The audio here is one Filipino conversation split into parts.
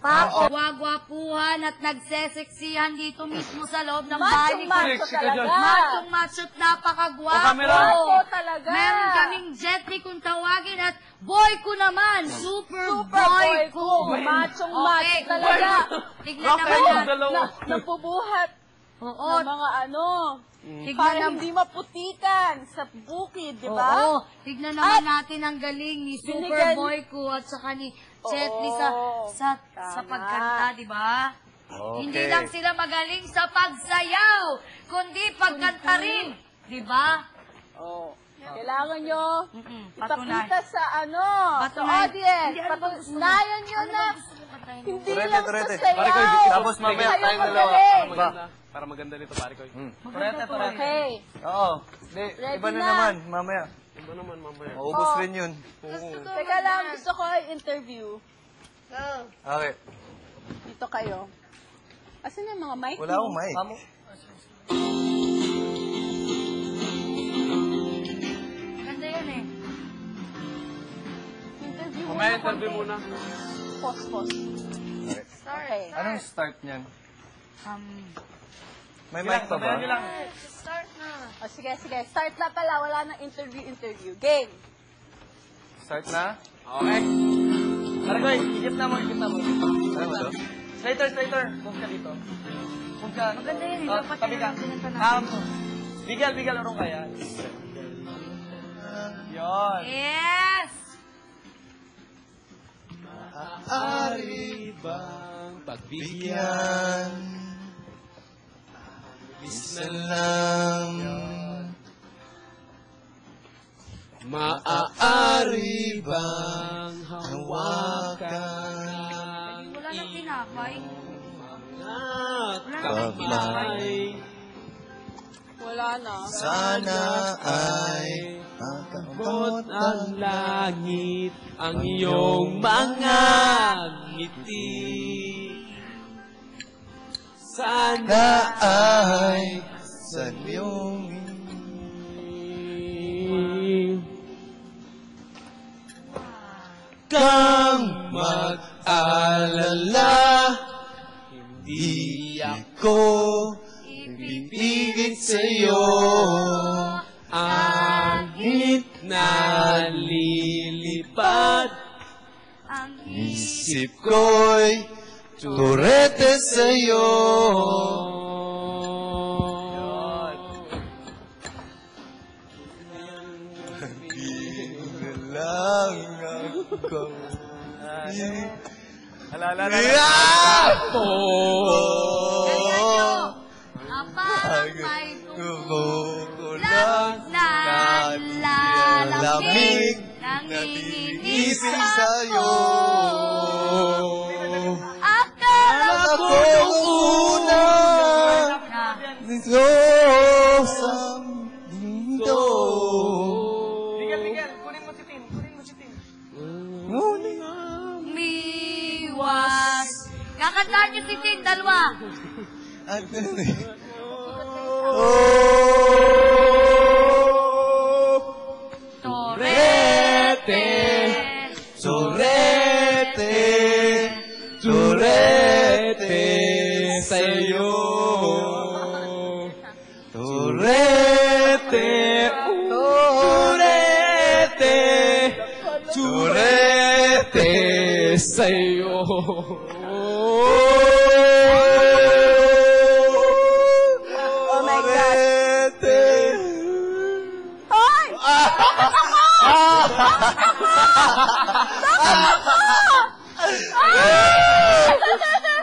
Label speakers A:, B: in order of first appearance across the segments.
A: Pagwagwapuhan at nagseseksihan dito mismo sa loob ng bahay ni
B: Macho talaga.
A: Macho at napakagwapo.
B: Macho talaga.
A: Meron kaming Jetly kung tawagin at boy ko naman. Super boy ko.
B: Machong macho talaga.
A: Tignan naman natin.
B: Napubuhat.
A: Oo.
B: Ng mga ano. Para hindi maputikan sa bukid, di ba?
A: Oo. Tignan naman natin ang galing ni Super Boy ko at saka ni Jetly sa pagkanta, di ba? Hindi lang sila magaling sa pagsayaw, kundi pagkanta rin, di ba?
B: Kailangan nyo
A: Patunayan.
B: ipakita sa sa audience. Patunayan nyo na hindi lang sa sayaw.
C: Tapos mamaya
B: kayo
C: tayong
B: magaling.
C: dalawa. Para maganda nito, pare ko.
B: Okay.
C: Oo. Iba na naman, mamaya.
D: Iba naman, mamaya.
C: Maubos rin yun.
B: Teka lang, gusto ko i-interview.
C: Okay.
B: Dito kayo. Asan yung mga mic?
C: Wala akong mic.
A: Ganda yan eh.
B: Interview
D: Mamaya interview muna.
B: Pause. Okay.
C: Anong start niyan? May
D: Sige
C: mic pa ba?
A: Start na.
B: Sige. Start na pala. Wala nang interview. Game.
C: Start na?
D: Okay.
C: Paragoy, ikip na mo. Ano ba to?
D: Straighter. Kung ka dito. Kung ka.
A: Maganda yan eh. Dapat
D: Tabi ka.
A: pinagpinanta natin.
D: Bigel, urong kaya. Yun.
A: Yes!
D: Maaari bang pagbigyan?
C: Isa lang.
D: Maaari bang hawakan?
A: Wala nang tinapay.
D: Kamay.
B: Wala na.
C: Sana ay
D: Abot ang langit ang iyong mga ngiti. Sana
C: ay sa iyong
D: kang mag-alala. Hindi ako ibibigit sa'yo. Ahit na lilipad.
A: Ang
C: isip ko'y turete sa'yo. Hindi lang ako.
D: Alala na.
A: Parang may
C: Kumukulang
A: na lalamig
C: nanginginisip sa'yo.
A: Akala
C: Ako ang una nito sa mundo.
D: Bigel, kunin mo si Tin.
C: Ngunit
A: miwas. Kakantahan niyo si Tin, dalawa.
C: at
A: Torete.
D: Turete sa'yo. Turete sa'yo.
B: Oh my God. Hoy!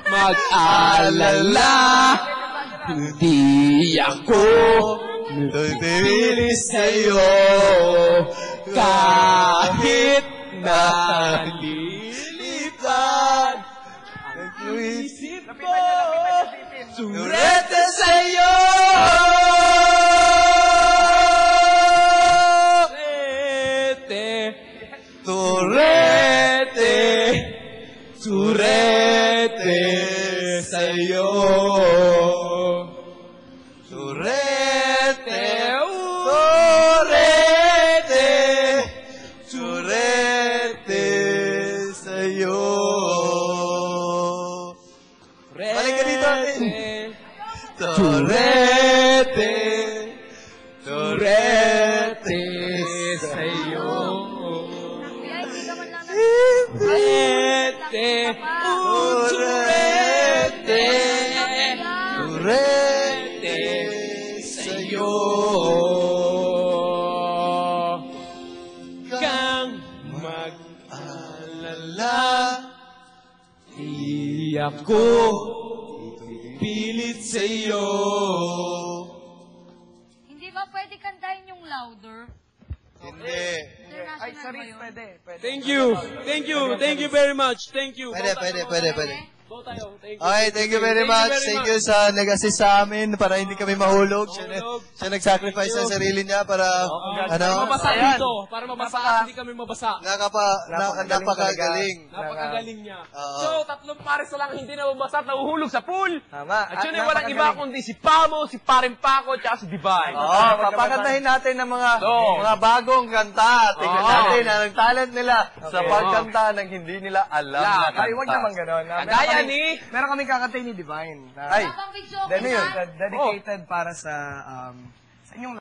D: Mag-alala, hindi ako
C: pipili
D: sa'yo kahit na lilipad ang isip ko. Turete sa'yo. Turete sa'yo. Turete
C: sa'yo. Turete, turete sa'yo.
A: Kaya hindi ka man lang
C: Turete, turete, turete sa'yo. Kang mag-alala, di ako pilit sa'yo.
A: Hindi ba pwede kantahin yung louder?
E: Hindi.
D: Ay,
A: International
D: sorry,
A: ba yun?
D: pwede.
C: Thank you. Thank you. Thank you very much. Thank you.
E: Pwede.
C: Go tayo. Thank you.
E: Okay, thank you very much. Thank you sa nag-assist sa amin para hindi kami mahulog. Siya nag-sacrifice ng sarili niya para,
C: Mabasa dito. Para mabasa. Hindi kami mabasa.
E: napakagaling.
C: Napakagaling niya.
E: Oo.
C: So, tatlong pares na lang hindi na mabasa at nahuhulog sa pool.
D: Tama.
C: Actually, walang iba kundi si Pamo, si Paring Paco, at si Divine.
E: Papakantahin natin ng mga bagong kanta. Tingnan natin ang talent nila sa pagkanta ng hindi nila alam na kanta.
D: Ay, huwag naman gano'n.
C: Kagaya ni...
D: Meron kaming kakantay ni Divine.
E: Ay,
A: Habang video,
E: ano yun?
D: Dedicated para sa inyong